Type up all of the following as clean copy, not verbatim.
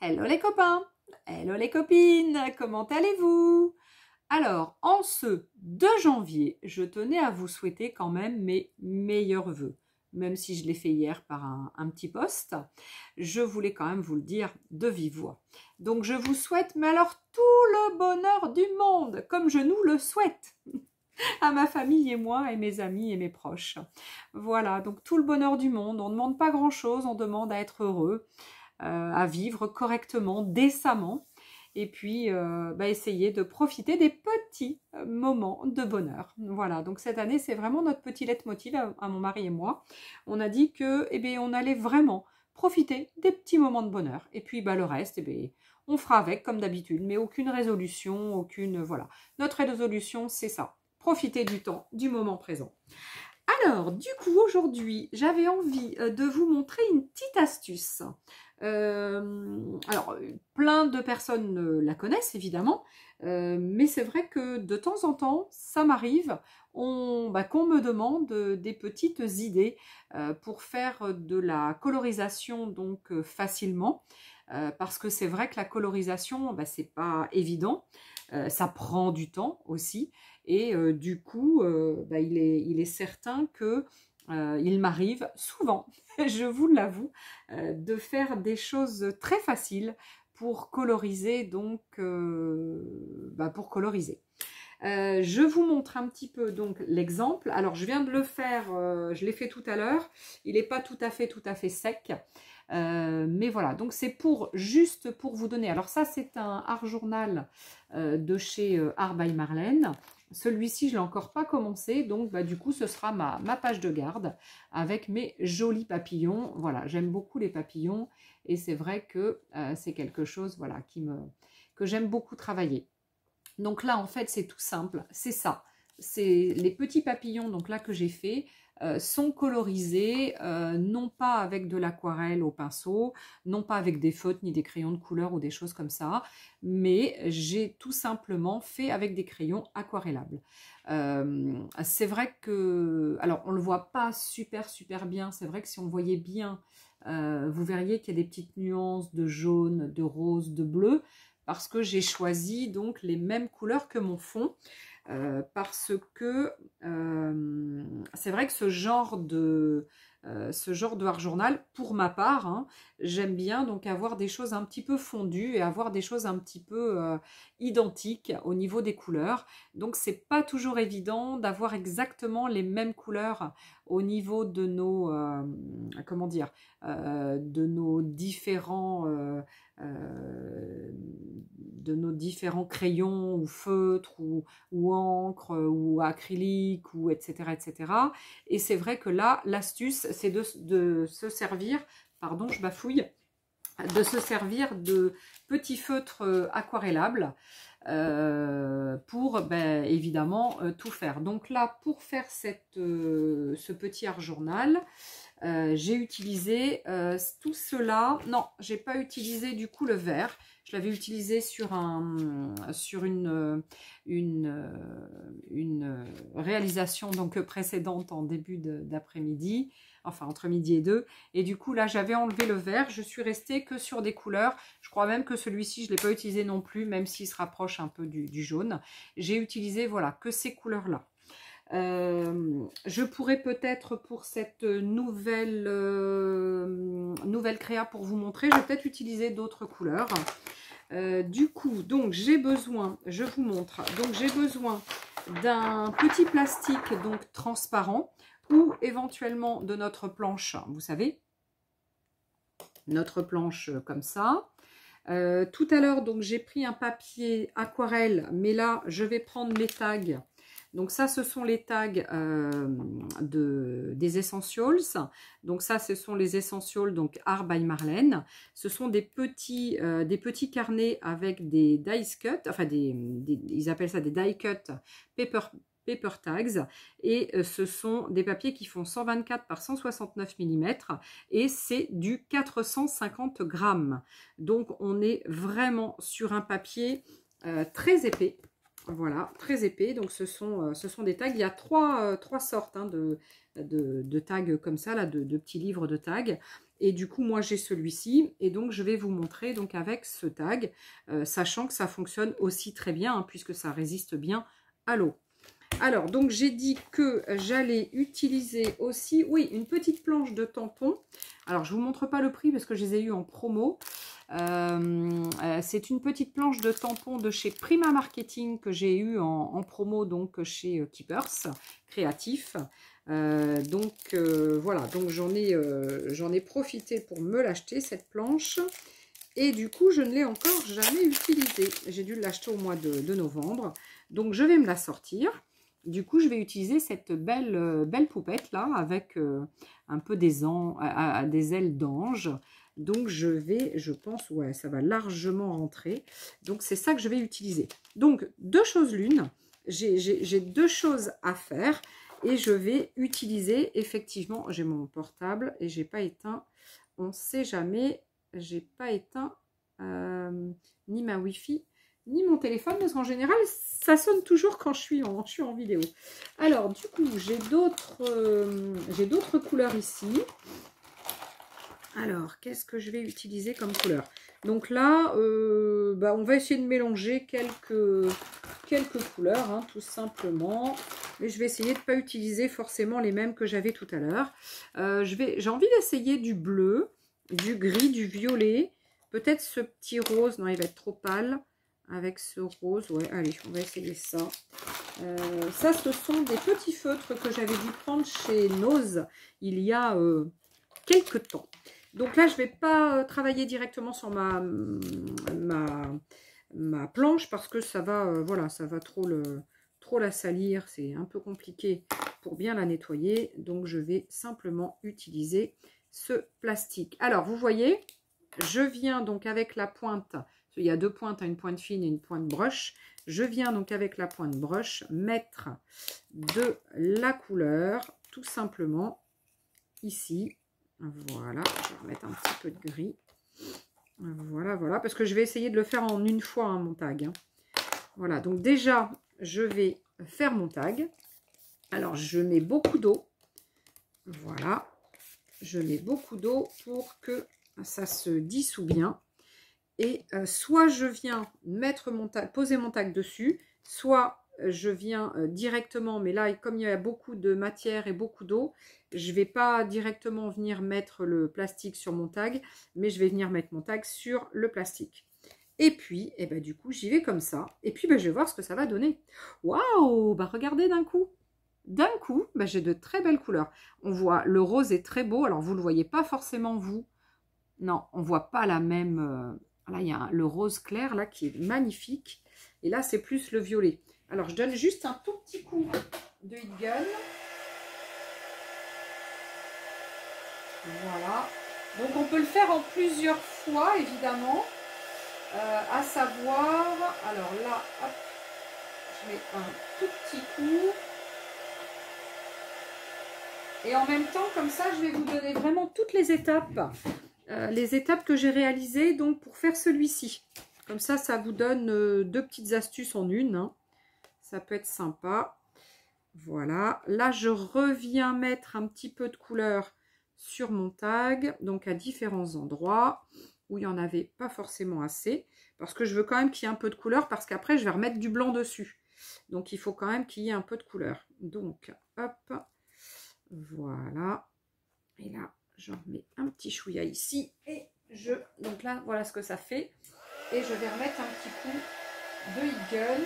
Hello les copains, hello les copines, comment allez-vous? Alors, en ce 2 janvier, je tenais à vous souhaiter quand même mes meilleurs vœux. Même si je l'ai fait hier par un petit post, je voulais quand même vous le dire de vive voix. Donc je vous souhaite, mais alors tout le bonheur du monde, comme je nous le souhaite, à ma famille et moi, et mes amis et mes proches. Voilà, donc tout le bonheur du monde, on ne demande pas grand-chose, on demande à être heureux, à vivre correctement, décemment, et puis essayer de profiter des petits moments de bonheur. Voilà, donc cette année, c'est vraiment notre petit leitmotiv à mon mari et moi. On a dit que, on allait vraiment profiter des petits moments de bonheur. Et puis, le reste, on fera avec, comme d'habitude, mais aucune résolution, voilà. Notre résolution, c'est ça. Profiter du temps, du moment présent. Alors, du coup, aujourd'hui, j'avais envie de vous montrer une petite astuce. Alors, plein de personnes la connaissent, évidemment, mais c'est vrai que de temps en temps, ça m'arrive qu'on me demande des petites idées pour faire de la colorisation donc facilement, parce que c'est vrai que la colorisation, c'est pas évident, ça prend du temps aussi, et du coup, il est certain que il m'arrive souvent, je vous l'avoue, de faire des choses très faciles pour coloriser, donc pour coloriser. Je vous montre un petit peu donc l'exemple. Alors je viens de le faire, je l'ai fait tout à l'heure. Il n'est pas tout à fait sec. Mais voilà, donc c'est juste pour vous donner. Alors ça, c'est un art journal de chez Art by Marlène. Celui-ci, je ne l'ai encore pas commencé, donc du coup, ce sera ma page de garde avec mes jolis papillons. Voilà, j'aime beaucoup les papillons et c'est vrai que c'est quelque chose voilà, que j'aime beaucoup travailler. Donc là, en fait, c'est tout simple, c'est ça. C'est les petits papillons donc là que j'ai fait. Sont colorisés, non pas avec de l'aquarelle au pinceau, non pas avec des feutres ni des crayons de couleur ou des choses comme ça, mais j'ai tout simplement fait avec des crayons aquarellables. C'est vrai que, alors on ne le voit pas super bien, c'est vrai que si on le voyait bien, vous verriez qu'il y a des petites nuances de jaune, de rose, de bleu, parce que j'ai choisi donc les mêmes couleurs que mon fond. Parce que c'est vrai que ce genre de art journal, pour ma part, hein, j'aime bien donc avoir des choses un petit peu fondues et avoir des choses un petit peu identiques au niveau des couleurs. Donc c'est pas toujours évident d'avoir exactement les mêmes couleurs au niveau de nos comment dire, de nos différents crayons ou feutres ou encre ou acrylique ou etc. Et c'est vrai que là, l'astuce, c'est de se servir, pardon, je bafouille, de se servir de petits feutres aquarellables pour évidemment tout faire. Donc là, pour faire ce petit art journal, j'ai utilisé tout cela. Non, j'ai pas utilisé du coup le vert. Je l'avais utilisé sur une réalisation donc précédente en début d'après-midi, enfin entre midi et 2. Et du coup là j'avais enlevé le vert. Je suis restée que sur des couleurs. Je crois même que celui-ci je l'ai pas utilisé non plus, même s'il se rapproche un peu du jaune. J'ai utilisé voilà que ces couleurs là. Je pourrais peut-être pour cette nouvelle créa pour vous montrer, je vais peut-être utiliser d'autres couleurs. Du coup, donc j'ai besoin, je vous montre, donc j'ai besoin d'un petit plastique donc transparent ou éventuellement de notre planche, vous savez, notre planche comme ça. Tout à l'heure, donc j'ai pris un papier aquarelle, mais là je vais prendre mes tags. Donc ça, ce sont les tags des Essentials. Donc ça, ce sont les Essentials donc Art by Marlène. Ce sont des petits carnets avec des dice cut, enfin ils appellent ça des die cut paper tags. Et ce sont des papiers qui font 124 par 169 mm et c'est du 450 grammes. Donc on est vraiment sur un papier très épais. Voilà, très épais. Donc ce sont des tags. Il y a trois sortes hein, de tags comme ça, là, de petits livres de tags. Et du coup, moi, j'ai celui-ci. Et donc, je vais vous montrer donc avec ce tag, sachant que ça fonctionne aussi très bien, hein, puisque ça résiste bien à l'eau. Alors, donc, j'ai dit que j'allais utiliser aussi, oui, une petite planche de tampons. Alors, je ne vous montre pas le prix parce que je les ai eu en promo. C'est une petite planche de tampons de chez Prima Marketing que j'ai eu en promo, donc chez Keepers Créatif. Voilà, donc j'en ai profité pour me l'acheter, cette planche. Et du coup, je ne l'ai encore jamais utilisée. J'ai dû l'acheter au mois de novembre. Donc, je vais me la sortir. Du coup, je vais utiliser cette belle poupette là avec un peu des ailes d'ange. Donc, je pense, ouais, ça va largement rentrer. Donc, c'est ça que je vais utiliser. Donc, deux choses l'une. J'ai deux choses à faire et je vais utiliser, effectivement, j'ai mon portable et j'ai pas éteint, on ne sait jamais, j'ai pas éteint ni ma Wi-Fi ni mon téléphone, parce qu'en général, ça sonne toujours quand je suis en vidéo. Alors, du coup, j'ai d'autres couleurs ici. Alors, qu'est-ce que je vais utiliser comme couleur? Donc là, on va essayer de mélanger quelques couleurs, hein, tout simplement. Mais je vais essayer de ne pas utiliser forcément les mêmes que j'avais tout à l'heure. J'ai envie d'essayer du bleu, du gris, du violet. Peut-être ce petit rose. Non, il va être trop pâle. Avec ce rose, ouais, allez, on va essayer ça. Ça, ce sont des petits feutres que j'avais dû prendre chez Nose il y a quelques temps. Donc là, je ne vais pas travailler directement sur ma planche parce que ça va, voilà, ça va trop la salir. C'est un peu compliqué pour bien la nettoyer. Donc, je vais simplement utiliser ce plastique. Alors, vous voyez, je viens donc avec la pointe. Il y a deux pointes, une pointe fine et une pointe broche. Je viens donc avec la pointe broche mettre de la couleur tout simplement ici. Voilà, je vais remettre un petit peu de gris. Voilà, voilà, parce que je vais essayer de le faire en une fois, hein, mon tag. Hein. Voilà, donc déjà, je vais faire mon tag. Alors, je mets beaucoup d'eau. Voilà, je mets beaucoup d'eau pour que ça se dissout bien. Et soit je viens mettre mon tag, poser mon tag dessus, soit je viens directement, mais là, comme il y a beaucoup de matière et beaucoup d'eau, je ne vais pas directement venir mettre le plastique sur mon tag, mais je vais venir mettre mon tag sur le plastique. Et puis, du coup, j'y vais comme ça. Et puis, je vais voir ce que ça va donner. Waouh! Regardez d'un coup. D'un coup, j'ai de très belles couleurs. On voit, le rose est très beau. Alors, vous ne le voyez pas forcément, vous. Non, on ne voit pas la même... Là, il y a le rose clair là qui est magnifique. Et là, c'est plus le violet. Alors, je donne juste un tout petit coup de Heat Gun. Voilà. Donc, on peut le faire en plusieurs fois, évidemment. À savoir... Alors là, hop, je mets un tout petit coup. Et en même temps, comme ça, je vais vous donner vraiment toutes les étapes. Les étapes que j'ai réalisées donc pour faire celui-ci. Comme ça, ça vous donne deux petites astuces en une. Hein. Ça peut être sympa. Voilà. Là, je reviens mettre un petit peu de couleur sur mon tag. Donc, à différents endroits où il n'y en avait pas forcément assez. Parce que je veux quand même qu'il y ait un peu de couleur. Parce qu'après, je vais remettre du blanc dessus. Donc, il faut quand même qu'il y ait un peu de couleur. Donc, hop. Voilà. Et là, j'en remets un petit chouïa ici. Et donc là, voilà ce que ça fait. Et je vais remettre un petit coup de Heat Gun.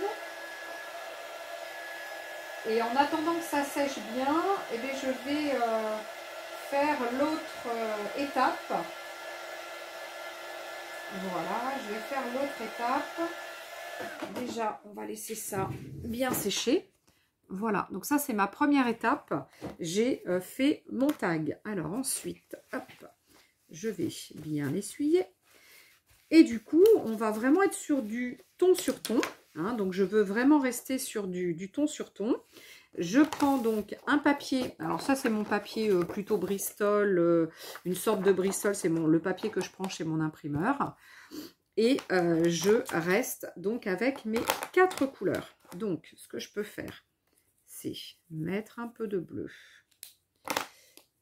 Et en attendant que ça sèche bien, je vais faire l'autre étape. Voilà, je vais faire l'autre étape. Déjà, on va laisser ça bien sécher. Voilà, donc ça c'est ma première étape. J'ai fait mon tag. Alors ensuite, hop, je vais bien l'essuyer. Et du coup, on va vraiment être sur du ton sur ton. Hein, donc je veux vraiment rester sur du ton sur ton. Je prends donc un papier. Alors ça c'est mon papier plutôt Bristol. Une sorte de Bristol, c'est le papier que je prends chez mon imprimeur. Et je reste donc avec mes 4 couleurs. Donc ce que je peux faire, c'est mettre un peu de bleu,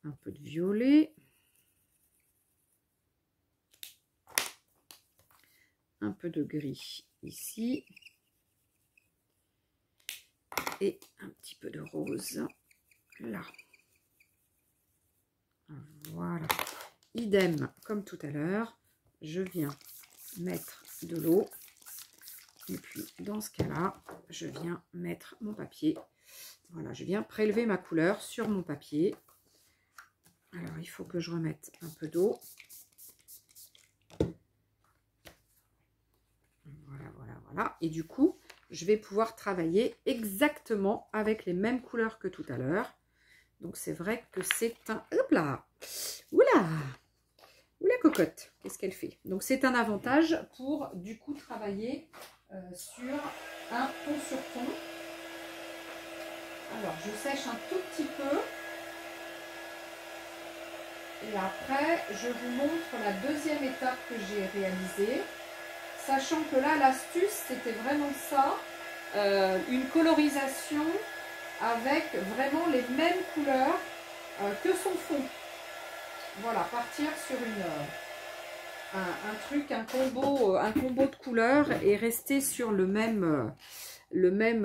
un peu de violet, un peu de gris ici. Et un petit peu de rose là. Voilà. Idem comme tout à l'heure. Je viens mettre de l'eau. Et puis, dans ce cas-là, je viens mettre mon papier. Voilà, je viens prélever ma couleur sur mon papier. Alors, il faut que je remette un peu d'eau. Voilà, voilà, voilà. Et du coup, je vais pouvoir travailler exactement avec les mêmes couleurs que tout à l'heure. Donc, c'est vrai que c'est un... Hop là! Oula! Oula, cocotte! Qu'est-ce qu'elle fait? Donc, c'est un avantage pour, du coup, travailler sur un ton sur ton. Alors, je sèche un tout petit peu. Et après, je vous montre la deuxième étape que j'ai réalisée. Sachant que là, l'astuce, c'était vraiment ça. Une colorisation avec vraiment les mêmes couleurs que son fond. Voilà, partir sur un combo de couleurs et rester sur le même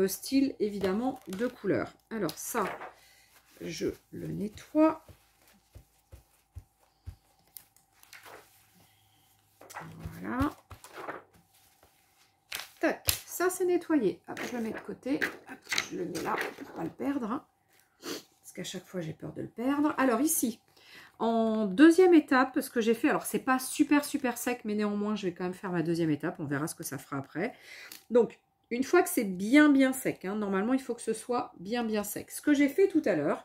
style, évidemment, de couleurs. Alors ça, je le nettoie. Voilà. Tac, ça c'est nettoyé. Hop, je le mets de côté. Hop, je le mets là pour ne pas le perdre. Hein, parce qu'à chaque fois, j'ai peur de le perdre. Alors ici, en deuxième étape, ce que j'ai fait, alors c'est pas super sec, mais néanmoins, je vais quand même faire ma deuxième étape. On verra ce que ça fera après. Donc, une fois que c'est bien sec, hein, normalement, il faut que ce soit bien sec. Ce que j'ai fait tout à l'heure,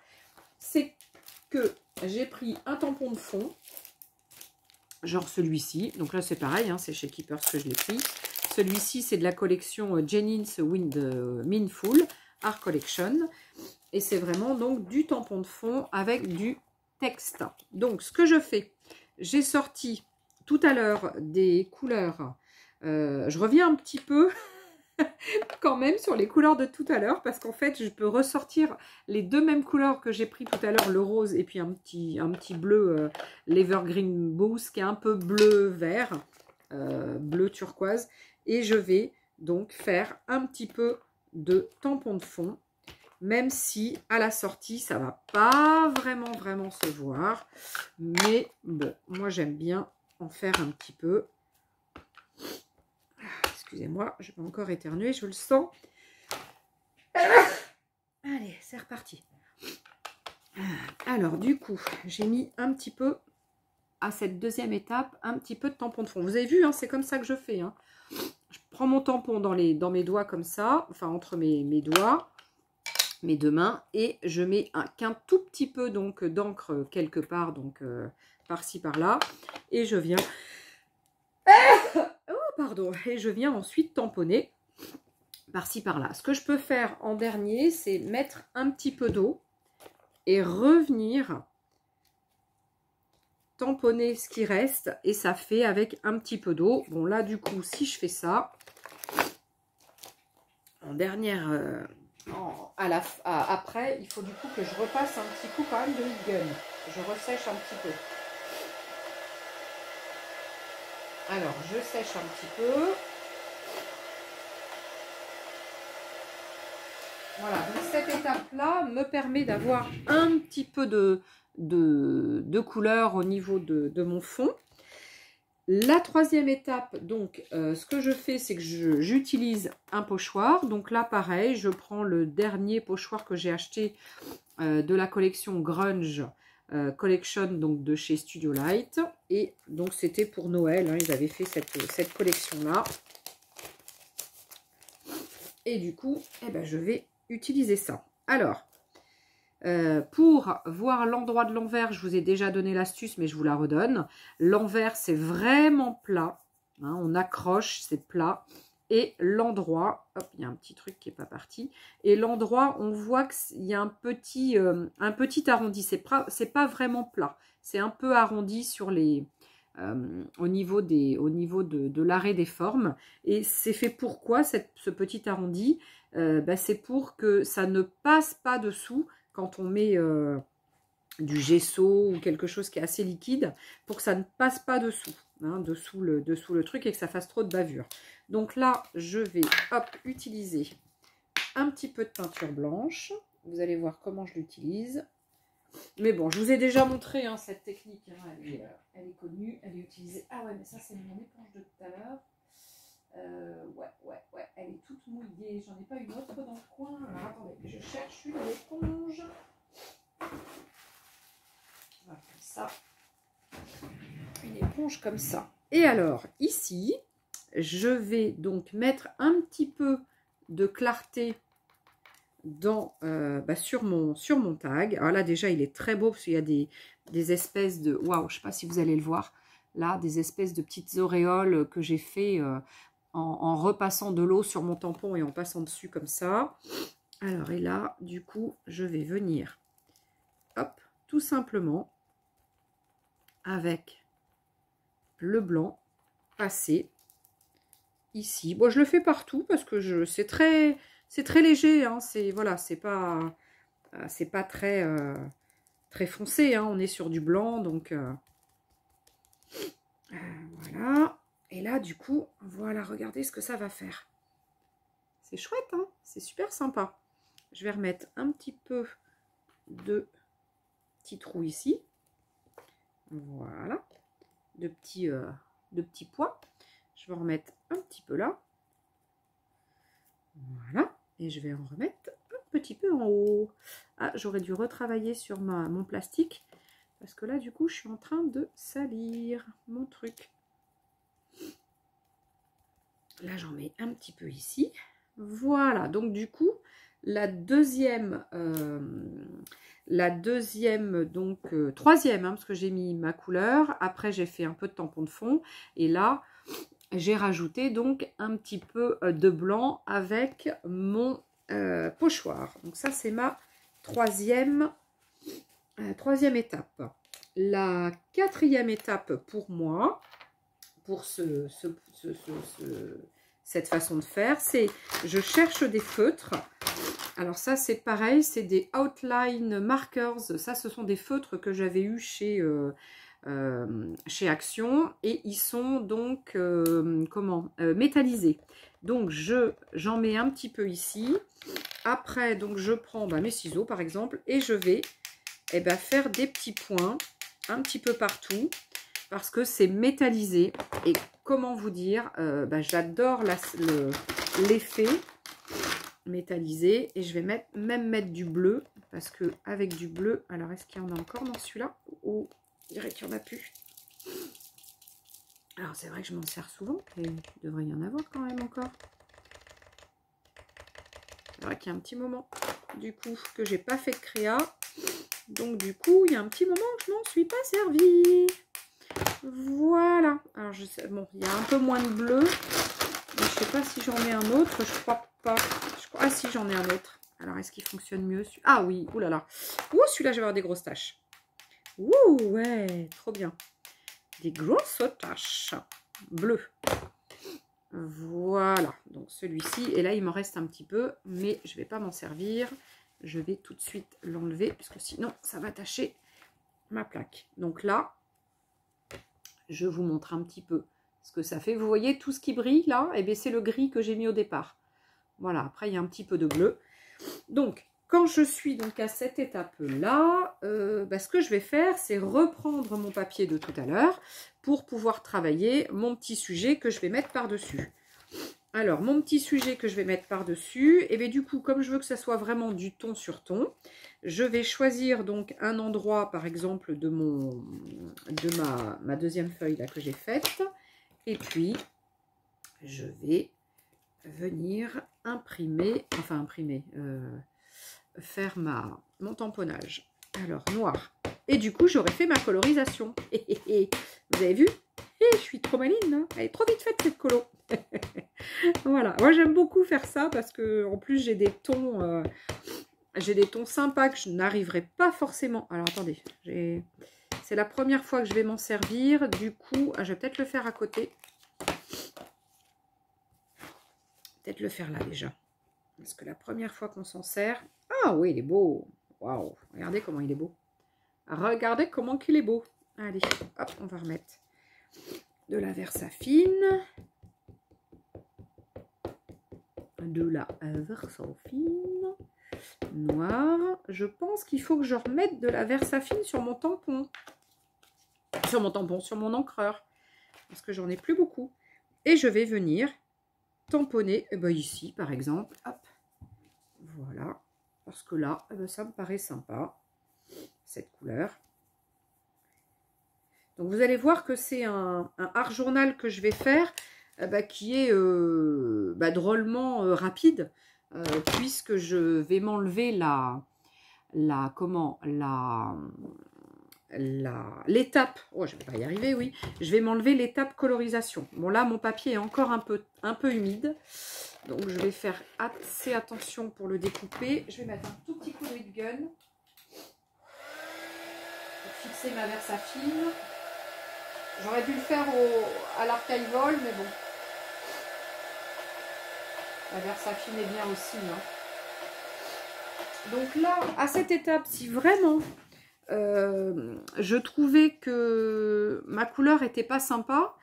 c'est que j'ai pris un tampon de fond, genre celui-ci. Donc là, c'est pareil, hein, c'est chez Keepers que je l'ai pris. Celui-ci, c'est de la collection Jennings Mindful Art Collection. Et c'est vraiment donc du tampon de fond avec du texte. Donc, ce que je fais, j'ai sorti tout à l'heure des couleurs. Je reviens un petit peu quand même sur les couleurs de tout à l'heure parce qu'en fait, je peux ressortir les deux mêmes couleurs que j'ai pris tout à l'heure, le rose et puis un petit bleu, l'Evergreen Boost qui est un peu bleu-vert, bleu turquoise. Et je vais donc faire un petit peu de tampon de fond, même si à la sortie, ça va pas vraiment se voir. Mais bon, moi j'aime bien en faire un petit peu. Excusez-moi, je vais encore éternuer, je le sens. Allez, c'est reparti. Alors du coup, j'ai mis un petit peu à cette deuxième étape, un petit peu de tampon de fond. Vous avez vu, hein, c'est comme ça que je fais. Hein. Je prends mon tampon dans mes doigts comme ça, enfin entre mes doigts, mes deux mains, et je mets qu'un tout petit peu donc d'encre quelque part, donc par-ci par-là, et je viens, oh pardon, et je viens ensuite tamponner par-ci par-là. Ce que je peux faire en dernier, c'est mettre un petit peu d'eau et revenir tamponner ce qui reste, et ça fait avec un petit peu d'eau. Bon là du coup, si je fais ça en dernière après, il faut du coup que je repasse un petit coup quand même de heat gun. Je ressèche un petit peu. Alors, je sèche un petit peu. Voilà, donc cette étape-là me permet d'avoir un petit peu de couleur au niveau de mon fond. La troisième étape, donc, ce que je fais, c'est que j'utilise un pochoir. Donc là, pareil, je prends le dernier pochoir que j'ai acheté de la collection Grunge Collection, donc de chez Studio Light. Et donc, c'était pour Noël. Hein, ils avaient fait cette collection-là. Et du coup, eh ben, je vais utiliser ça. Alors, pour voir l'endroit de l'envers, je vous ai déjà donné l'astuce, mais je vous la redonne. L'envers, c'est vraiment plat. Hein, on accroche, c'est plat. Et l'endroit, hop, il y a un petit truc qui n'est pas parti. Et l'endroit, on voit qu'il y a un petit arrondi. C'est pas vraiment plat. C'est un peu arrondi sur les... au niveau de l'arrêt des formes. Et c'est fait pourquoi ce petit arrondi c'est pour que ça ne passe pas dessous quand on met du gesso ou quelque chose qui est assez liquide, pour que ça ne passe pas dessous. hein, dessous le truc et que ça fasse trop de bavure. Donc là, je vais, hop, utiliser un petit peu de peinture blanche. Vous allez voir comment je l'utilise. Mais bon, je vous ai déjà montré hein, cette technique. Hein, elle est connue, elle est utilisée. Ah ouais, mais ça, c'est mon éponge de tout à l'heure. Ouais, elle est toute mouillée. J'en ai pas une autre dans le coin. Alors attendez, je cherche une éponge. Voilà, comme ça. Une éponge comme ça. Et alors, ici, je vais donc mettre un petit peu de clarté sur mon tag. Alors là, déjà, il est très beau parce qu'il y a des espèces de... Waouh, je ne sais pas si vous allez le voir. Là, des espèces de petites auréoles que j'ai fait en repassant de l'eau sur mon tampon et en passant dessus comme ça. Alors, et là, du coup, je vais venir, hop, tout simplement, avec le blanc, passer ici. Bon, je le fais partout parce que c'est très léger. Hein, voilà, c'est pas très, très foncé. Hein, on est sur du blanc, donc voilà. Et là, du coup, voilà, regardez ce que ça va faire. C'est chouette, hein, c'est super sympa. Je vais remettre un petit peu de petits trous ici. Voilà, de petits pois. Je vais en remettre un petit peu là. Voilà, et je vais en remettre un petit peu en haut. Ah, j'aurais dû retravailler sur mon plastique, parce que là, du coup, je suis en train de salir mon truc. Là, j'en mets un petit peu ici. Voilà, donc du coup, troisième, hein, parce que j'ai mis ma couleur. Après, j'ai fait un peu de tampon de fond. Et là, j'ai rajouté donc un petit peu de blanc avec mon pochoir. Donc ça, c'est ma troisième étape. La quatrième étape pour moi, pour cette façon de faire, c'est je cherche des feutres. Alors ça, c'est pareil, c'est des outline markers. Ça, ce sont des feutres que j'avais eu chez Action, et ils sont donc métallisés. Donc j'en mets un petit peu ici. Après, donc je prends mes ciseaux par exemple, et je vais faire des petits points un petit peu partout parce que c'est métallisé. Et comment vous dire, j'adore l'effet métallisé. Et je vais même mettre du bleu, parce que avec du bleu, alors est-ce qu'il y en a encore dans celui-là? Oh, je dirais qu'il n'y en a plus. Alors c'est vrai que je m'en sers souvent, et il devrait y en avoir quand même encore. C'est vrai qu'il y a un petit moment du coup que j'ai pas fait de créa, donc du coup il y a un petit moment que je m'en suis pas servi. Voilà, alors je sais, bon, il y a un peu moins de bleu, mais je sais pas si j'en ai un autre, je crois pas. Ah si, j'en ai un autre. Alors est-ce qu'il fonctionne mieux? Ah oui, oulala. Ouh, celui-là je vais avoir des grosses taches. Ouh, ouais, trop bien. Des grosses taches bleues. Voilà, donc celui-ci, et là il m'en reste un petit peu, mais je ne vais pas m'en servir. Je vais tout de suite l'enlever, parce que sinon ça va tacher ma plaque. Donc là, je vous montre un petit peu ce que ça fait. Vous voyez tout ce qui brille là, c'est le gris que j'ai mis au départ. Voilà, après il y a un petit peu de bleu. Donc, quand je suis donc à cette étape-là, ce que je vais faire, c'est reprendre mon papier de tout à l'heure pour pouvoir travailler mon petit sujet que je vais mettre par-dessus. Alors, mon petit sujet que je vais mettre par-dessus, et bien du coup, comme je veux que ça soit vraiment du ton sur ton, je vais choisir donc un endroit, par exemple, de ma deuxième feuille là que j'ai faite. Et puis, je vais venir faire mon tamponnage. Alors, noir. Et du coup, j'aurais fait ma colorisation. Vous avez vu? Je suis trop maline, hein, elle est trop vite faite cette colo. Voilà, moi j'aime beaucoup faire ça parce que en plus j'ai des tons sympas que je n'arriverai pas forcément. Alors attendez, c'est la première fois que je vais m'en servir. Du coup, je vais peut-être le faire à côté. Peut-être le faire là déjà. Parce que la première fois qu'on s'en sert... Ah oui, il est beau. Waouh, regardez comment il est beau. Regardez comment qu'il est beau. Allez, hop, on va remettre de la Versafine. De la Versafine noire. Je pense qu'il faut que je remette de la Versafine sur mon tampon. Sur mon encreur. Parce que j'en ai plus beaucoup. Et je vais venir tamponner, ici par exemple. Hop. Voilà. Parce que là, ça me paraît sympa. Cette couleur. Donc vous allez voir que c'est un art journal que je vais faire. Qui est drôlement rapide, puisque je vais m'enlever l'étape, oh je vais pas y arriver, oui, je vais m'enlever l'étape colorisation. Bon là mon papier est encore un peu humide, donc je vais faire assez attention pour le découper. Je vais mettre un tout petit coup de heat gun pour fixer ma Versafine. J'aurais dû le faire à l'archival, mais bon. La Versafine est bien aussi. Hein. Donc là, à cette étape, si vraiment je trouvais que ma couleur n'était pas sympa,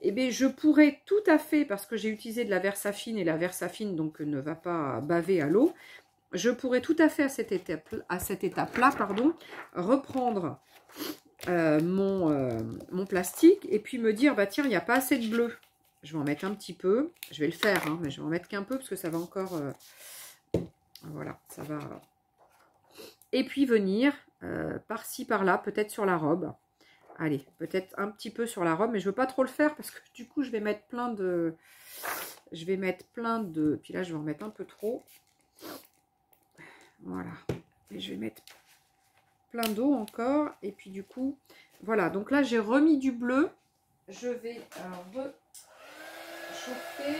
eh bien, je pourrais tout à fait, parce que j'ai utilisé de la Versafine et la Versafine donc ne va pas baver à l'eau, je pourrais tout à fait à cette étape-là, reprendre mon plastique et puis me dire, bah tiens, il n'y a pas assez de bleu. Je vais en mettre un petit peu. Je vais le faire, hein, mais je vais en mettre qu'un peu parce que ça va encore... voilà, ça va... Et puis venir par-ci, par-là, peut-être sur la robe. Allez, peut-être un petit peu sur la robe, mais je ne veux pas trop le faire parce que du coup, je vais mettre plein de... Puis là, je vais en mettre un peu trop. Voilà. Et je vais mettre plein d'eau encore. Et puis du coup, voilà. Donc là, j'ai remis du bleu. Je vais chauffer.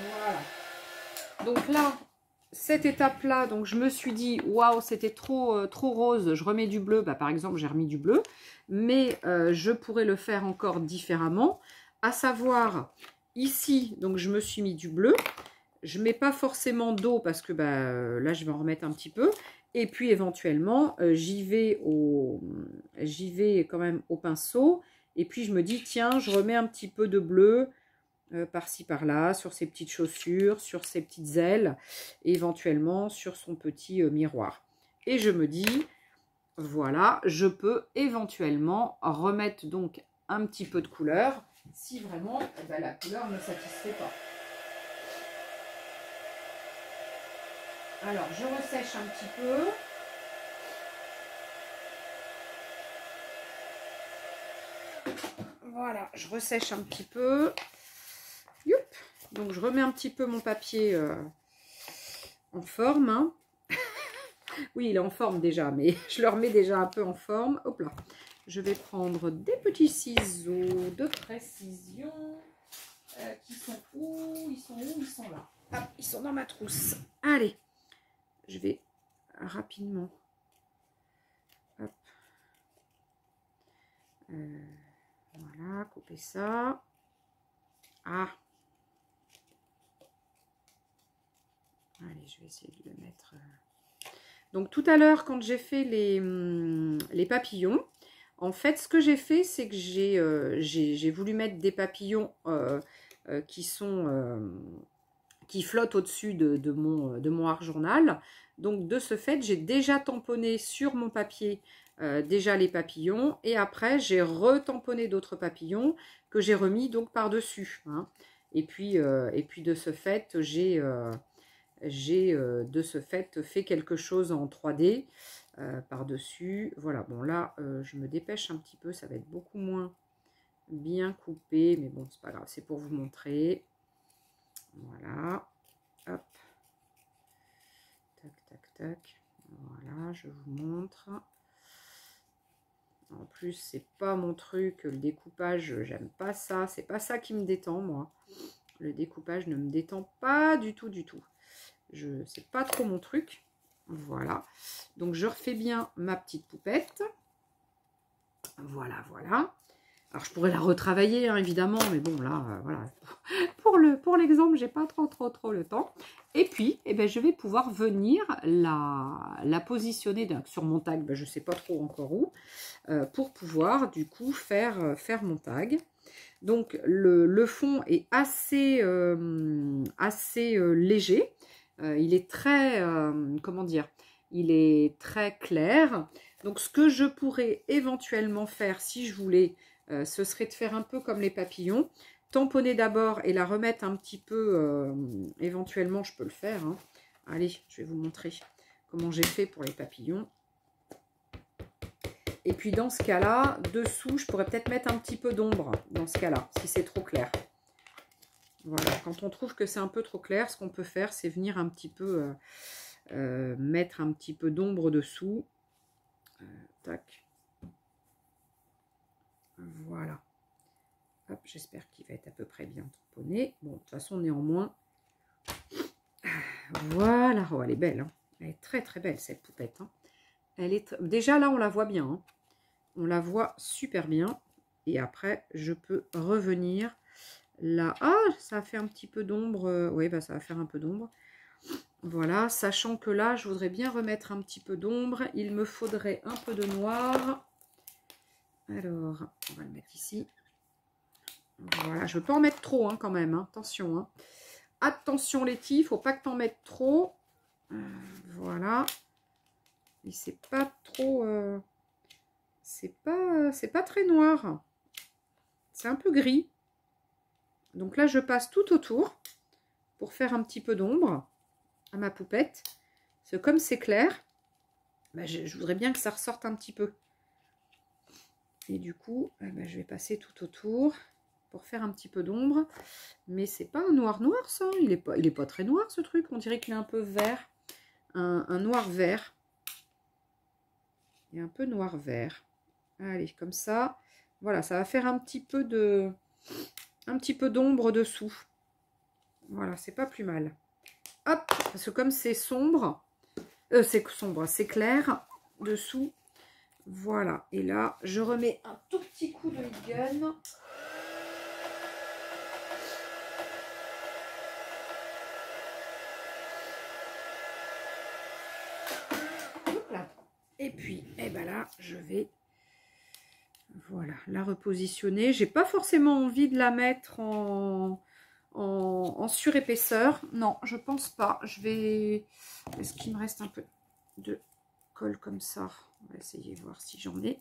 Voilà. Donc là, cette étape-là, donc je me suis dit, waouh, c'était trop rose, je remets du bleu. Bah, par exemple, j'ai remis du bleu, mais je pourrais le faire encore différemment, à savoir ici, donc je me suis mis du bleu. Je ne mets pas forcément d'eau parce que là, je vais en remettre un petit peu. Et puis, éventuellement, j'y vais quand même au pinceau. Et puis, je me dis, tiens, je remets un petit peu de bleu par-ci, par-là, sur ses petites chaussures, sur ses petites ailes, et éventuellement sur son petit miroir. Et je me dis, voilà, je peux éventuellement remettre donc un petit peu de couleur si vraiment la couleur ne satisfait pas. Alors, je ressèche un petit peu. Voilà, je ressèche un petit peu. Youp. Donc, je remets un petit peu mon papier en forme. Hein. Oui, il est en forme déjà, mais je le remets déjà un peu en forme. Hop là. Je vais prendre des petits ciseaux de précision. Qui sont où? Ils sont où? Ils sont là. Hop, ils sont dans ma trousse. Allez. Je vais rapidement hop. Voilà, couper ça. Ah. Allez, je vais essayer de le mettre. Donc tout à l'heure, quand j'ai fait les papillons, en fait, ce que j'ai fait, c'est que j'ai voulu mettre des papillons qui flottent au-dessus de mon art journal. Donc, de ce fait, j'ai déjà tamponné sur mon papier déjà les papillons. Et après, j'ai retamponné d'autres papillons que j'ai remis donc par-dessus. Hein. Et puis, de ce fait, j'ai de ce fait fait quelque chose en 3D par-dessus. Voilà, bon là, je me dépêche un petit peu. Ça va être beaucoup moins bien coupé. Mais bon, c'est pas grave, c'est pour vous montrer. Voilà, hop, tac, tac, tac, voilà, je vous montre. En plus, c'est pas mon truc, le découpage, j'aime pas ça, c'est pas ça qui me détend, moi. Le découpage ne me détend pas du tout, c'est pas trop mon truc. Voilà, donc je refais bien ma petite poupette. Voilà, voilà. Alors, je pourrais la retravailler, hein, évidemment, mais bon, là, voilà. Pour l'exemple, j'ai pas trop le temps. Et puis, eh ben, je vais pouvoir venir la positionner sur mon tag, ben, je sais pas trop encore où, pour pouvoir, du coup, faire mon tag. Donc, le fond est assez léger. Il est très, comment dire, il est très clair. Donc, ce que je pourrais éventuellement faire, si je voulais, ce serait de faire un peu comme les papillons. Tamponner d'abord et la remettre un petit peu, éventuellement, je peux le faire. Hein. Allez, je vais vous montrer comment j'ai fait pour les papillons. Et puis, dans ce cas-là, dessous, je pourrais peut-être mettre un petit peu d'ombre, dans ce cas-là, si c'est trop clair. Voilà, quand on trouve que c'est un peu trop clair, ce qu'on peut faire, c'est venir un petit peu mettre un petit peu d'ombre dessous. Tac. Voilà. Hop, j'espère qu'il va être à peu près bien tamponné. Bon, de toute façon, néanmoins. Voilà. Oh, elle est belle. Hein. Elle est très, très belle, cette poupette. Hein. Elle est déjà, là, on la voit bien. Hein. On la voit super bien. Et après, je peux revenir là. Ah, ça a fait un petit peu d'ombre. Oui, bah, ça va faire un peu d'ombre. Voilà, sachant que là, je voudrais bien remettre un petit peu d'ombre. Il me faudrait un peu de noir. Alors, on va le mettre ici. Voilà, je ne veux pas en mettre trop hein, quand même. Hein. Attention. Hein. Attention, Letty, il ne faut pas que tu en mettes trop. Voilà. Et c'est pas trop... c'est pas très noir. C'est un peu gris. Donc là, je passe tout autour pour faire un petit peu d'ombre à ma poupette. Parce que comme c'est clair, bah, je voudrais bien que ça ressorte un petit peu. Et du coup, bah, je vais passer tout autour pour faire un petit peu d'ombre. Mais c'est pas un noir noir, ça. Il est pas très noir, ce truc. On dirait qu'il est un peu vert. Un noir vert. Et un peu noir vert. Allez, comme ça. Voilà, ça va faire un petit peu d'ombre dessous. Voilà, c'est pas plus mal. Hop, parce que comme c'est sombre, c'est clair dessous. Voilà, et là, je remets un tout petit coup de heat gun. Là. Et puis, eh ben là, je vais voilà, la repositionner. J'ai pas forcément envie de la mettre en surépaisseur. Non, je pense pas. Je vais... Est-ce qu'il me reste un peu de colle comme ça? On va essayer de voir si j'en ai.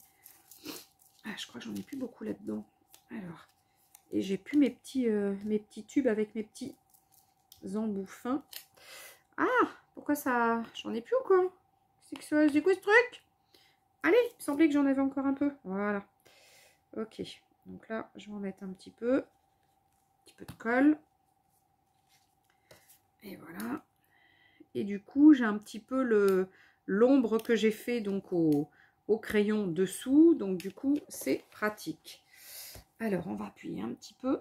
Ah, je crois que j'en ai plus beaucoup là-dedans. Alors, et j'ai plus mes petits tubes avec mes petits embouts fins. Ah, pourquoi ça... J'en ai plus ou quoi? C'est quoi ce truc? Allez, il me semblait que j'en avais encore un peu. Voilà. Ok, donc là, je vais en mettre un petit peu de colle. Et voilà. Et du coup, j'ai un petit peu l'ombre que j'ai fait donc au crayon dessous. Donc du coup, c'est pratique. Alors, on va appuyer un petit peu.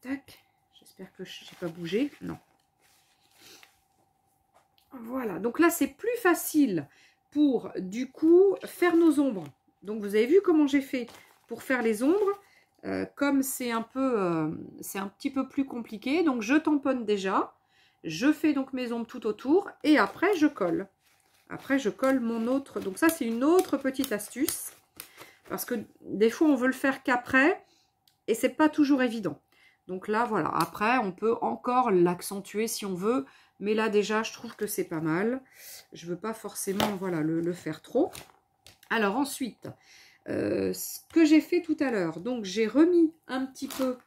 Tac. J'espère que je n'ai pas bougé. Non. Voilà. Donc là, c'est plus facile pour, du coup, faire nos ombres. Donc, vous avez vu comment j'ai fait pour faire les ombres. Comme c'est un petit peu plus compliqué, donc je tamponne déjà. Je fais donc mes ombres tout autour et après, je colle. Après, je colle mon autre. Donc ça, c'est une autre petite astuce. Parce que des fois, on veut le faire qu'après et c'est pas toujours évident. Donc là, voilà. Après, on peut encore l'accentuer si on veut. Mais là, déjà, je trouve que c'est pas mal. Je veux pas forcément voilà, le faire trop. Alors ensuite, ce que j'ai fait tout à l'heure. Donc, j'ai remis un petit peu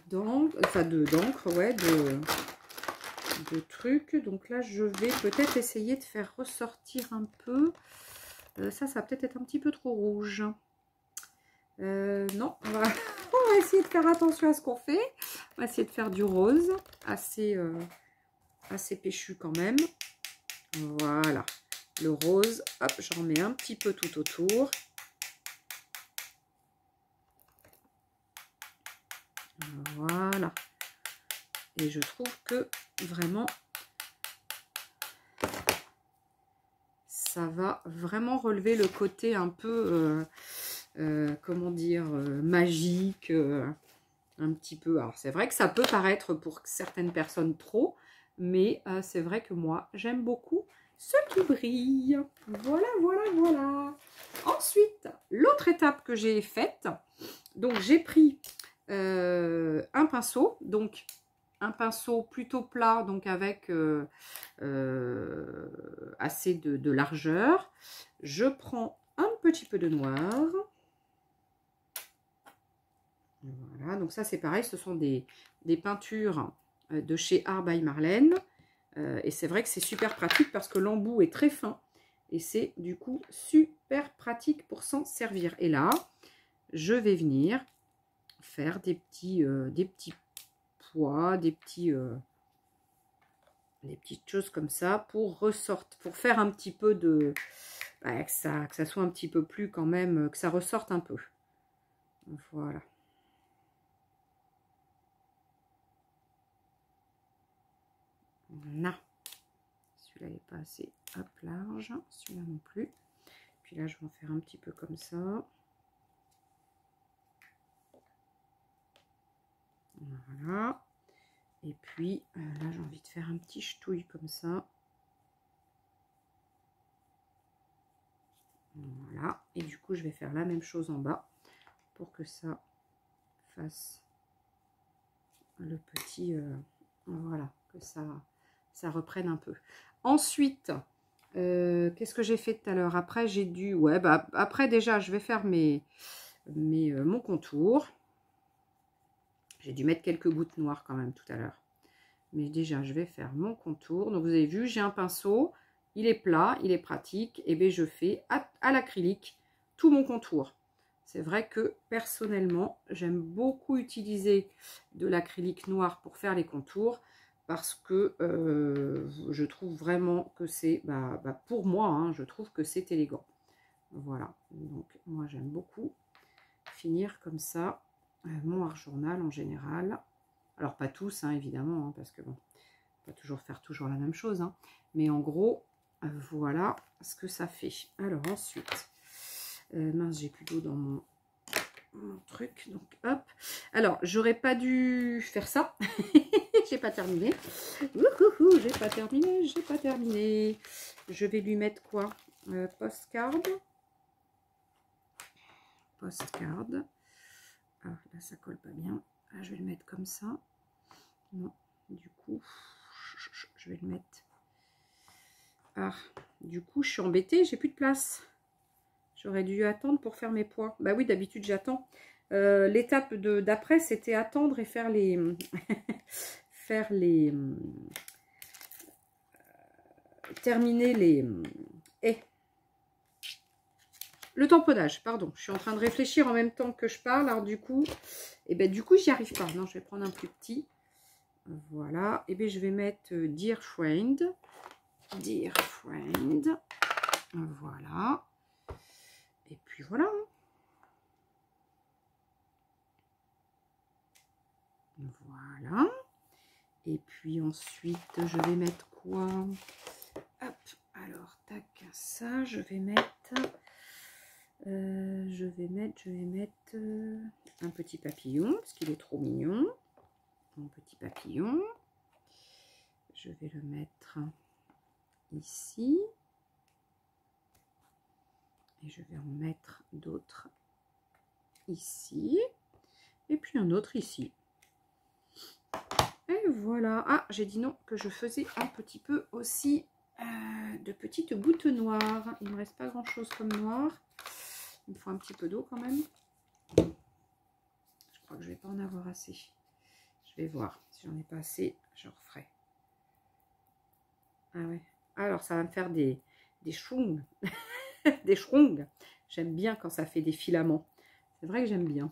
d'encre, ouais, de trucs. Donc là, je vais peut-être essayer de faire ressortir un peu. Ça va peut-être être un petit peu trop rouge. Non, on va essayer de faire attention à ce qu'on fait. On va essayer de faire du rose, assez péchu quand même. Voilà, le rose. Hop, j'en mets un petit peu tout autour. Voilà. Et je trouve que vraiment, ça va vraiment relever le côté un peu, comment dire, magique, un petit peu. Alors, c'est vrai que ça peut paraître pour certaines personnes trop, mais c'est vrai que moi, j'aime beaucoup ce qui brille. Voilà, voilà, voilà. Ensuite, l'autre étape que j'ai faite, donc j'ai pris un pinceau, donc un pinceau plutôt plat, donc avec assez de largeur. Je prends un petit peu de noir. Voilà, donc ça c'est pareil, ce sont des peintures de chez Art by Marlène. Et c'est vrai que c'est super pratique parce que l'embout est très fin. Et c'est du coup super pratique pour s'en servir. Et là, je vais venir faire des petits pois, des petites choses comme ça pour faire un petit peu de... Ouais, que ça soit un petit peu plus quand même, que ça ressorte un peu. Voilà. Voilà. Celui-là n'est pas assez large, celui-là non plus. Puis là, je vais en faire un petit peu comme ça. Voilà. Et puis, là, j'ai envie de faire un petit ch'touille comme ça. Voilà. Et du coup, je vais faire la même chose en bas pour que ça fasse le petit... voilà, que ça reprenne un peu. Ensuite, qu'est-ce que j'ai fait tout à l'heure? Après, j'ai dû... Ouais, bah, après, déjà, je vais faire mon contour. J'ai dû mettre quelques gouttes noires quand même tout à l'heure. Mais déjà, je vais faire mon contour. Donc, vous avez vu, j'ai un pinceau. Il est plat, il est pratique. Et bien, je fais à l'acrylique tout mon contour. C'est vrai que, personnellement, j'aime beaucoup utiliser de l'acrylique noir pour faire les contours. Parce que je trouve vraiment que c'est, pour moi, hein, je trouve que c'est élégant. Voilà. Donc, moi, j'aime beaucoup finir comme ça mon art journal en général. Alors, pas tous, hein, évidemment, hein, parce que bon, pas toujours faire toujours la même chose, hein, mais en gros, voilà ce que ça fait. Alors ensuite, mince, j'ai plus d'eau dans mon truc, donc hop. Alors, j'aurais pas dû faire ça. J'ai pas terminé. J'ai pas terminé, j'ai pas terminé. Je vais lui mettre quoi? Postcard. Postcard. Ah, là, ça colle pas bien. Ah, je vais le mettre comme ça. Non, du coup, je vais le mettre. Ah, du coup, je suis embêtée, j'ai plus de place. J'aurais dû attendre pour faire mes pois. Bah oui, d'habitude, j'attends. L'étape d'après, c'était attendre et faire les... faire les... terminer les... le tamponnage, pardon. Je suis en train de réfléchir en même temps que je parle. Alors du coup, j'y arrive pas. Non, je vais prendre un plus petit. Voilà. Et bien, je vais mettre Dear Friend. Dear Friend. Voilà. Et puis voilà. Voilà. Et puis ensuite, je vais mettre quoi? Hop. Alors, tac, ça, je vais mettre... un petit papillon, parce qu'il est trop mignon. Mon petit papillon. Je vais le mettre ici. Et je vais en mettre d'autres ici. Et puis un autre ici. Et voilà. Ah, j'ai dit non, que je faisais un petit peu aussi de petites gouttes noires. Il ne me reste pas grand chose comme noir. Il me faut un petit peu d'eau quand même. Je crois que je ne vais pas en avoir assez. Je vais voir. Si j'en ai pas assez, je referai. Ah ouais. Alors, ça va me faire des schrungs. Des schrungs. J'aime bien quand ça fait des filaments. C'est vrai que j'aime bien.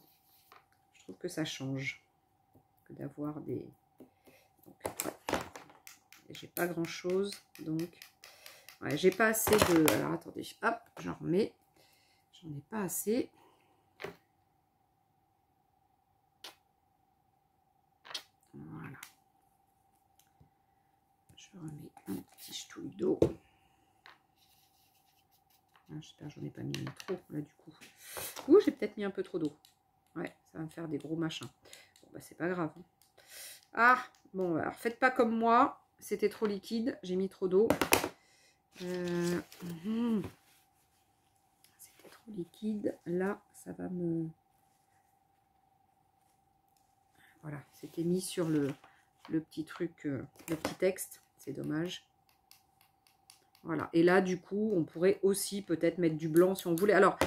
Je trouve que ça change que d'avoir des... Ouais. J'ai pas grand chose, donc ouais, j'ai pas assez de... Alors attendez, hop, j'en remets. J'en ai pas assez. Voilà. Je remets un petit ch'touille d'eau. J'espère que j'en ai pas mis trop, là, du coup. Ouh, j'ai peut-être mis un peu trop d'eau. Ouais, ça va me faire des gros machins. Bon, bah, c'est pas grave. Ah, bon, alors, faites pas comme moi. C'était trop liquide. J'ai mis trop d'eau. C'était trop liquide. Là, ça va me... Voilà, c'était mis sur le petit truc, le petit texte. C'est dommage. Voilà. Et là, du coup, on pourrait aussi peut-être mettre du blanc si on voulait. Alors,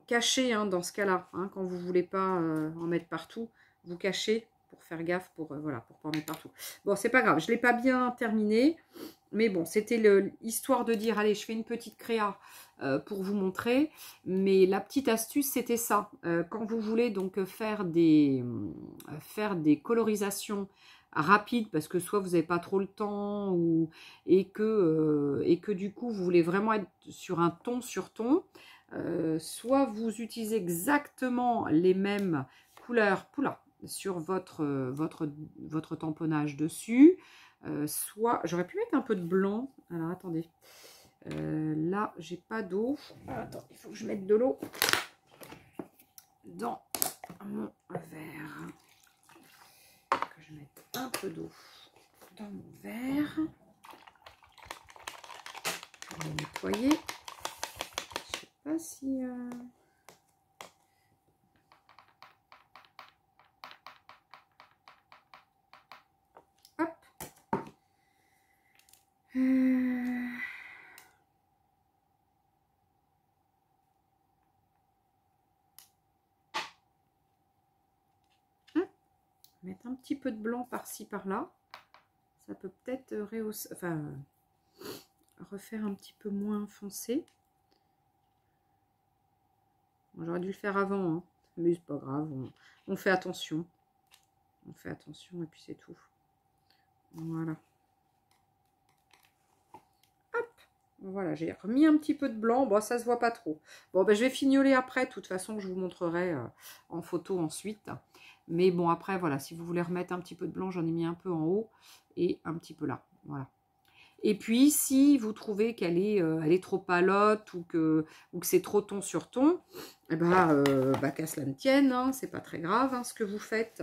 cachez hein, dans ce cas-là. Hein, quand vous ne voulez pas en mettre partout, vous cachez pour faire gaffe, voilà, pour pas en mettre partout. Bon, c'est pas grave. Je ne l'ai pas bien terminé. Mais bon, c'était l'histoire de dire, allez, je fais une petite créa pour vous montrer. Mais la petite astuce, c'était ça. Quand vous voulez donc faire des colorisations rapides, parce que soit vous n'avez pas trop le temps, et que du coup, vous voulez vraiment être sur un ton sur ton, soit vous utilisez exactement les mêmes couleurs sur votre tamponnage dessus, soit j'aurais pu mettre un peu de blanc. Alors attendez, là j'ai pas d'eau. Attends, il faut que je mette de l'eau dans mon verre, que je mette un peu d'eau dans mon verre. Je vais nettoyer. Je sais pas si hop. Mettre un petit peu de blanc par-ci par-là, ça peut peut-être rehausser, enfin refaire un petit peu moins foncé. Bon, j'aurais dû le faire avant, hein, mais c'est pas grave, on fait attention. On fait attention et puis c'est tout. Voilà. Hop. Voilà, j'ai remis un petit peu de blanc. Bon, ça se voit pas trop. Bon, ben, je vais fignoler après. De toute façon, je vous montrerai en photo ensuite. Mais bon, après, voilà, si vous voulez remettre un petit peu de blanc, j'en ai mis un peu en haut et un petit peu là. Voilà. Et puis, si vous trouvez qu'elle est trop palote ou que c'est trop ton sur ton, eh ben, qu'à cela ne tienne, hein, c'est pas très grave hein, ce que vous faites.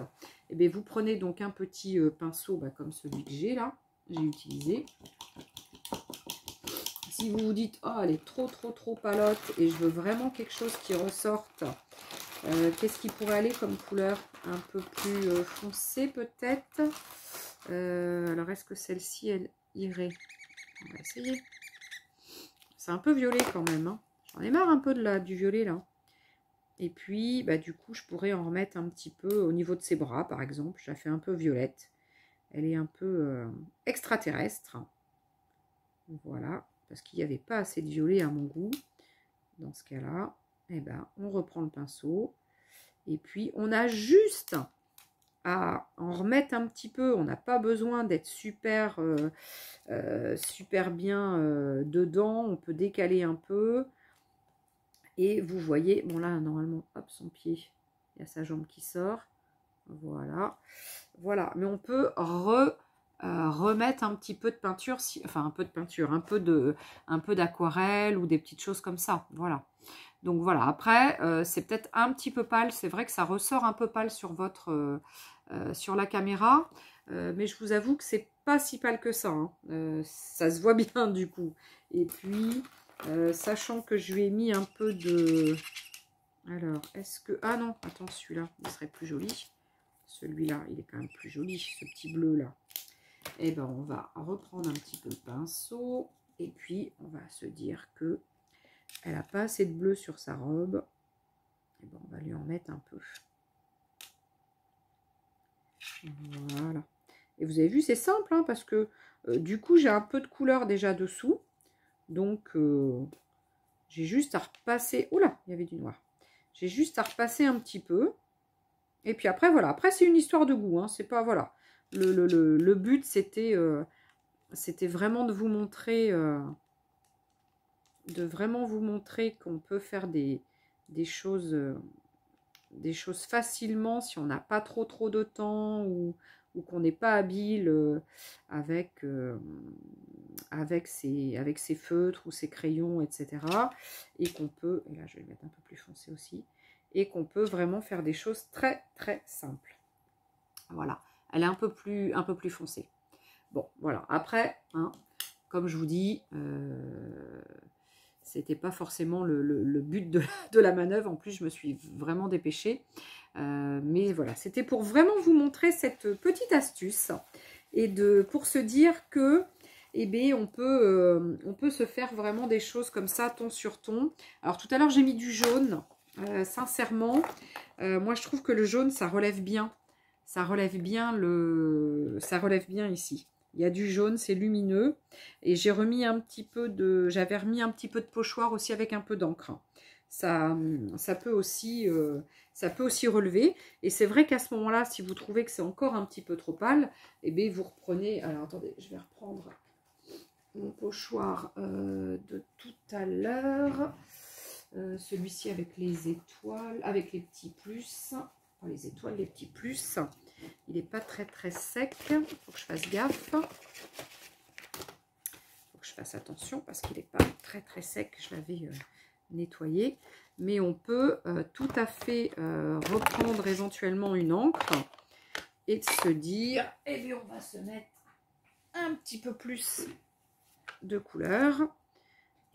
Eh bien, vous prenez donc un petit pinceau comme celui que j'ai là, j'ai utilisé. Si vous vous dites, oh, elle est trop palote et je veux vraiment quelque chose qui ressorte, qu'est-ce qui pourrait aller comme couleur? Un peu plus foncé peut-être. Alors, est-ce que celle-ci, elle irait? On va essayer. C'est un peu violet quand même. Hein. J'en ai marre un peu du violet là. Et puis, bah, du coup, je pourrais en remettre un petit peu au niveau de ses bras, par exemple. Je la fais un peu violette. Elle est un peu extraterrestre. Voilà. Parce qu'il n'y avait pas assez de violet à mon goût. Dans ce cas-là, eh ben, on reprend le pinceau. Et puis, on a juste à en remettre un petit peu. On n'a pas besoin d'être super bien dedans. On peut décaler un peu. Et vous voyez, bon là, normalement, hop, son pied, il y a sa jambe qui sort. Voilà. Voilà. Mais on peut remettre un petit peu de peinture, enfin un peu de peinture, un peu d'aquarelle ou des petites choses comme ça. Voilà. Donc voilà. Après, c'est peut-être un petit peu pâle. C'est vrai que ça ressort un peu pâle sur sur la caméra. Mais je vous avoue que c'est pas si pâle que ça. Hein. Ça se voit bien du coup. Et puis, sachant que je lui ai mis un peu de... Alors, est-ce que... Ah non, attends, celui-là, il serait plus joli. Celui-là, il est quand même plus joli, ce petit bleu-là. Eh ben, on va reprendre un petit peu le pinceau. Et puis, on va se dire que elle n'a pas assez de bleu sur sa robe. Eh ben, on va lui en mettre un peu. Voilà. Et vous avez vu, c'est simple, hein, parce que du coup, j'ai un peu de couleur déjà dessous. Donc, j'ai juste à repasser... Oula, il y avait du noir. J'ai juste à repasser un petit peu. Et puis après, voilà. Après, c'est une histoire de goût. Hein. C'est pas... Voilà. Le but, c'était vraiment de vous montrer... qu'on peut faire des choses facilement si on n'a pas trop de temps ou qu'on n'est pas habile avec avec ses feutres ou ses crayons, etc. Et qu'on peut, et là je vais le mettre un peu plus foncé aussi, et qu'on peut vraiment faire des choses très très simples. Voilà, elle est un peu plus foncée. Bon, voilà, après, hein, comme je vous dis, c'était pas forcément le but de la manœuvre. En plus, je me suis vraiment dépêchée. Mais voilà, c'était pour vraiment vous montrer cette petite astuce. Et pour se dire que, eh bien, on peut se faire vraiment des choses comme ça, ton sur ton. Alors, tout à l'heure, j'ai mis du jaune. Sincèrement, moi, je trouve que le jaune, ça relève bien. Ça relève bien ici. Il y a du jaune, c'est lumineux. Et j'ai remis un petit peu de... J'avais remis un petit peu de pochoir aussi avec un peu d'encre. Ça peut aussi relever. Et c'est vrai qu'à ce moment-là, si vous trouvez que c'est encore un petit peu trop pâle, eh bien, vous reprenez... Alors, attendez, je vais reprendre mon pochoir de tout à l'heure. Celui-ci avec les étoiles, avec les petits plus. Enfin, les étoiles, les petits plus. Il n'est pas très très sec. Il faut que je fasse gaffe. Il faut que je fasse attention parce qu'il n'est pas très très sec. Je l'avais nettoyé. Mais on peut tout à fait reprendre éventuellement une encre et de se dire, eh bien on va se mettre un petit peu plus de couleur.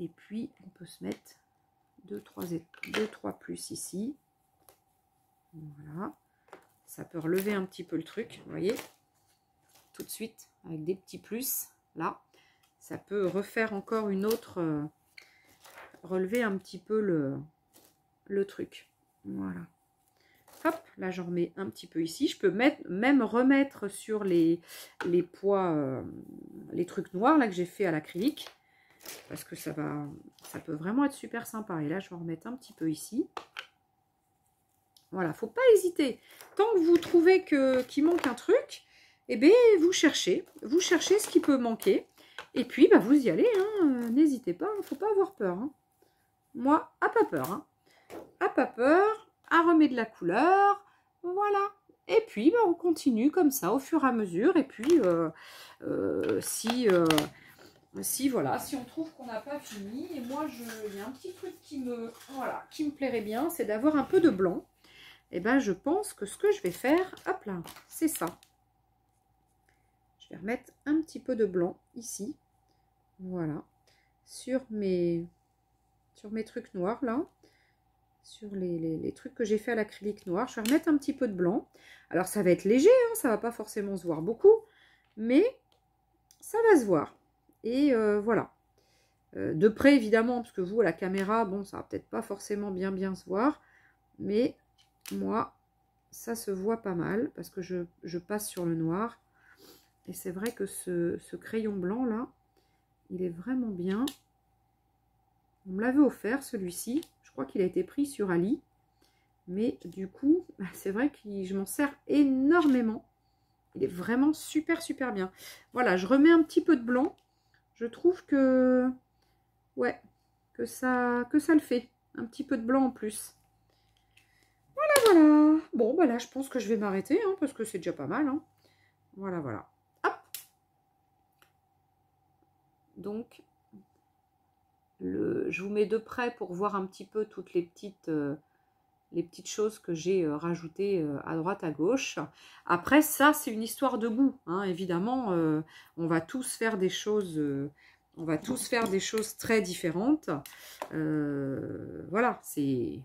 Et puis on peut se mettre 2-3 plus ici. Voilà. Ça peut relever un petit peu le truc, vous voyez, tout de suite, avec des petits plus, là. Ça peut refaire encore une autre, relever un petit peu le truc. Voilà. Hop, là j'en remets un petit peu ici. Je peux même remettre sur les pois, les trucs noirs là que j'ai fait à l'acrylique. Parce que ça peut vraiment être super sympa. Et là, je vais en remettre un petit peu ici. Voilà, faut pas hésiter. Tant que vous trouvez qu'il manque un truc, eh bien, vous cherchez ce qui peut manquer. Et puis, bah, vous y allez, hein, n'hésitez pas, il ne faut pas avoir peur. Hein. Moi, à pas peur. Hein. À pas peur, à remettre de la couleur, voilà. Et puis, bah, on continue comme ça au fur et à mesure. Et puis, si on trouve qu'on n'a pas fini, et moi, il y a un petit truc qui me plairait bien, c'est d'avoir un peu de blanc. Et ben, je pense que ce que je vais faire, hop là, c'est ça. Je vais remettre un petit peu de blanc ici. Voilà. Sur mes trucs noirs, là. Sur les trucs que j'ai fait à l'acrylique noir. Je vais remettre un petit peu de blanc. Alors, ça va être léger, hein, ça va pas forcément se voir beaucoup. Mais ça va se voir. Et voilà. De près, évidemment, parce que vous, à la caméra, bon, ça va peut-être pas forcément bien se voir. Mais moi, ça se voit pas mal parce que je passe sur le noir. Et c'est vrai que ce crayon blanc là, il est vraiment bien. On me l'avait offert celui-ci. Je crois qu'il a été pris sur Ali. Mais du coup, c'est vrai que je m'en sers énormément. Il est vraiment super bien. Voilà, je remets un petit peu de blanc. Je trouve que, ouais, que ça le fait. Un petit peu de blanc en plus. Voilà. Bon, bah là, je pense que je vais m'arrêter, hein, parce que c'est déjà pas mal. Hein. Voilà. Hop. Donc, je vous mets de près pour voir un petit peu toutes les petites choses que j'ai rajoutées à droite, à gauche. Après, ça, c'est une histoire de goût. Hein, évidemment, on va tous faire des choses... très différentes. Voilà, c'est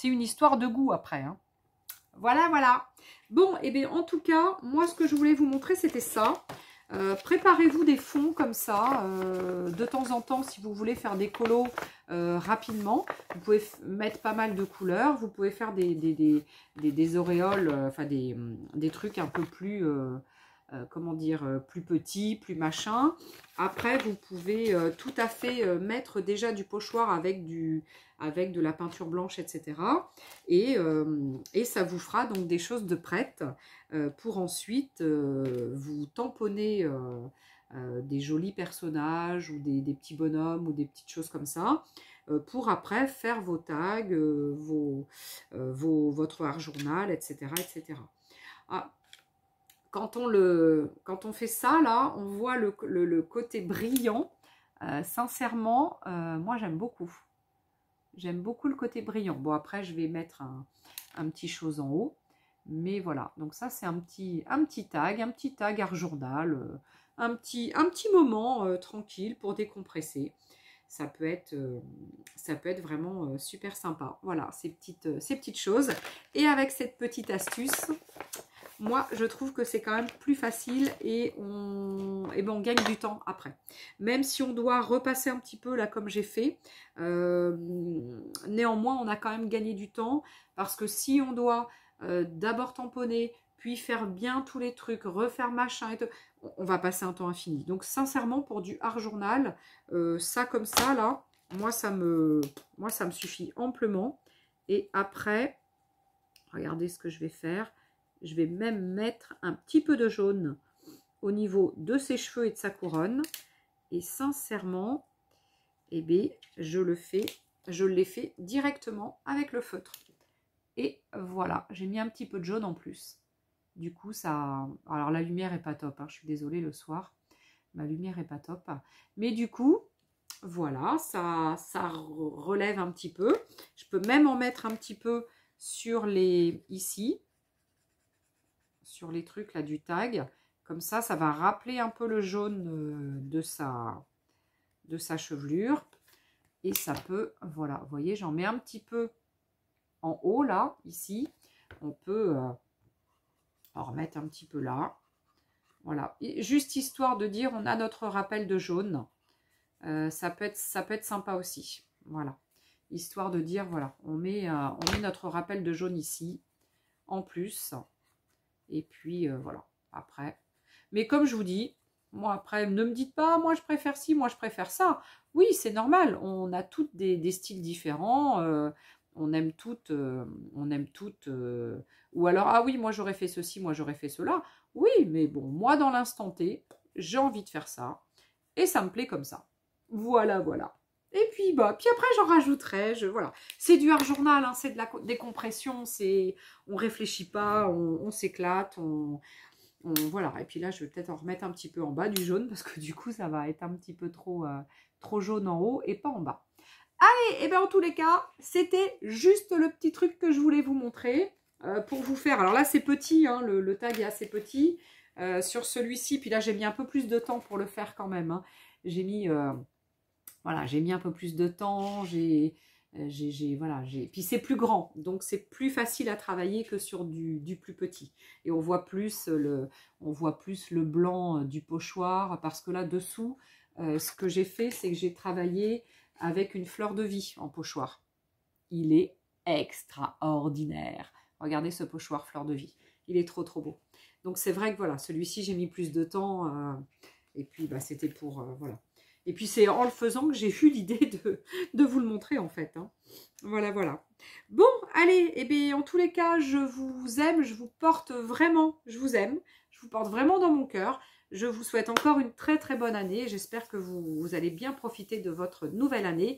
une histoire de goût après. Hein. Voilà. Bon, et bien en tout cas, moi ce que je voulais vous montrer, c'était ça. Préparez-vous des fonds comme ça, de temps en temps, si vous voulez faire des colos rapidement. Vous pouvez mettre pas mal de couleurs. Vous pouvez faire des auréoles, enfin des trucs un peu plus... comment dire, plus petit, plus machin. Après, vous pouvez tout à fait mettre déjà du pochoir avec de la peinture blanche, etc. Et ça vous fera donc des choses de prêtes pour ensuite vous tamponner des jolis personnages ou des petits bonhommes ou des petites choses comme ça. Pour après faire vos tags, votre art journal, etc. etc. Ah, quand on fait ça, là, on voit le côté brillant. Sincèrement, moi, j'aime beaucoup. J'aime beaucoup le côté brillant. Bon, après, je vais mettre un petit chose en haut. Mais voilà, donc ça, c'est un petit tag art journal, un petit moment tranquille pour décompresser. Ça peut être vraiment super sympa. Voilà, ces petites choses. Et avec cette petite astuce, moi, je trouve que c'est quand même plus facile et on gagne du temps après. Même si on doit repasser un petit peu, là, comme j'ai fait, néanmoins, on a quand même gagné du temps parce que si on doit d'abord tamponner, puis faire bien tous les trucs, refaire machin et tout, on va passer un temps infini. Donc, sincèrement, pour du art journal, ça comme ça, là, moi, ça me suffit amplement. Et après, regardez ce que je vais faire. Je vais même mettre un petit peu de jaune au niveau de ses cheveux et de sa couronne. Et sincèrement, eh bien, je l'ai fait directement avec le feutre. Et voilà, j'ai mis un petit peu de jaune en plus. Du coup, ça... Alors, la lumière n'est pas top, hein, je suis désolée le soir. Ma lumière n'est pas top. Mais du coup, voilà, ça relève un petit peu. Je peux même en mettre un petit peu sur ici. Sur les trucs là du tag, comme ça va rappeler un peu le jaune de sa chevelure, et ça peut, voilà, vous voyez, j'en mets un petit peu en haut là, ici, on peut en remettre un petit peu là, voilà, et juste histoire de dire on a notre rappel de jaune, ça peut être sympa aussi, voilà, histoire de dire voilà, on met notre rappel de jaune ici, en plus. Et puis, voilà, après. Mais comme je vous dis, moi, après, ne me dites pas, moi, je préfère ci, moi, je préfère ça. Oui, c'est normal. On a toutes des styles différents. On aime toutes. Ou alors, ah oui, moi, j'aurais fait ceci, moi, j'aurais fait cela. Oui, mais bon, moi, dans l'instant T, j'ai envie de faire ça. Et ça me plaît comme ça. Voilà, voilà. Et puis, puis après, j'en rajouterai. Voilà. C'est du art journal, hein, c'est de la décompression. On réfléchit pas, on s'éclate. Voilà. Et puis là, je vais peut-être en remettre un petit peu en bas du jaune parce que du coup, ça va être un petit peu trop jaune en haut et pas en bas. Allez, et bien en tous les cas, c'était juste le petit truc que je voulais vous montrer pour vous faire. Alors là, c'est petit, hein, le tag est assez petit. Sur celui-ci, puis là, j'ai mis un peu plus de temps pour le faire quand même. Hein. J'ai mis... Voilà, j'ai mis un peu plus de temps, voilà, puis c'est plus grand, donc c'est plus facile à travailler que sur du plus petit. Et on voit plus le blanc du pochoir, parce que là, dessous, ce que j'ai fait, c'est que j'ai travaillé avec une fleur de vie en pochoir. Il est extraordinaire. Regardez ce pochoir fleur de vie. Il est trop, trop beau. Donc, c'est vrai que voilà, celui-ci, j'ai mis plus de temps. Et puis, c'était pour... voilà. Et puis, c'est en le faisant que j'ai eu l'idée de vous le montrer, en fait. Hein. Voilà, voilà. Bon, allez, eh bien, en tous les cas, je vous aime, je vous porte vraiment, je vous aime. Je vous porte vraiment dans mon cœur. Je vous souhaite encore une très, très bonne année. J'espère que vous allez bien profiter de votre nouvelle année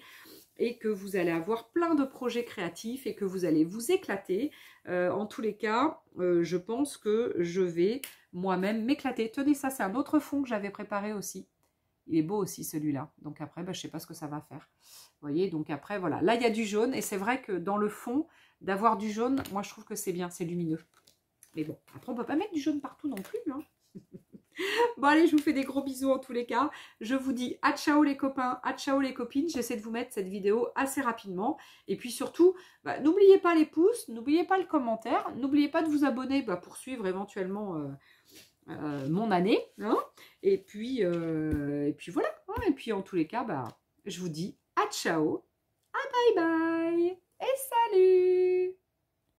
et que vous allez avoir plein de projets créatifs et que vous allez vous éclater. En tous les cas, je pense que je vais moi-même m'éclater. Tenez, ça, c'est un autre fond que j'avais préparé aussi. Il est beau aussi celui-là. Donc après, je ne sais pas ce que ça va faire. Vous voyez, donc après, voilà. Là, il y a du jaune. Et c'est vrai que dans le fond, d'avoir du jaune, moi, je trouve que c'est bien. C'est lumineux. Mais bon, après, on ne peut pas mettre du jaune partout non plus. Hein. Bon, allez, je vous fais des gros bisous en tous les cas. Je vous dis à ciao les copains, à ciao les copines. J'essaie de vous mettre cette vidéo assez rapidement. Et puis surtout, n'oubliez pas les pouces, n'oubliez pas le commentaire. N'oubliez pas de vous abonner pour suivre éventuellement... mon année, hein, et puis voilà, hein, et puis en tous les cas, je vous dis à ciao, à bye bye, et salut!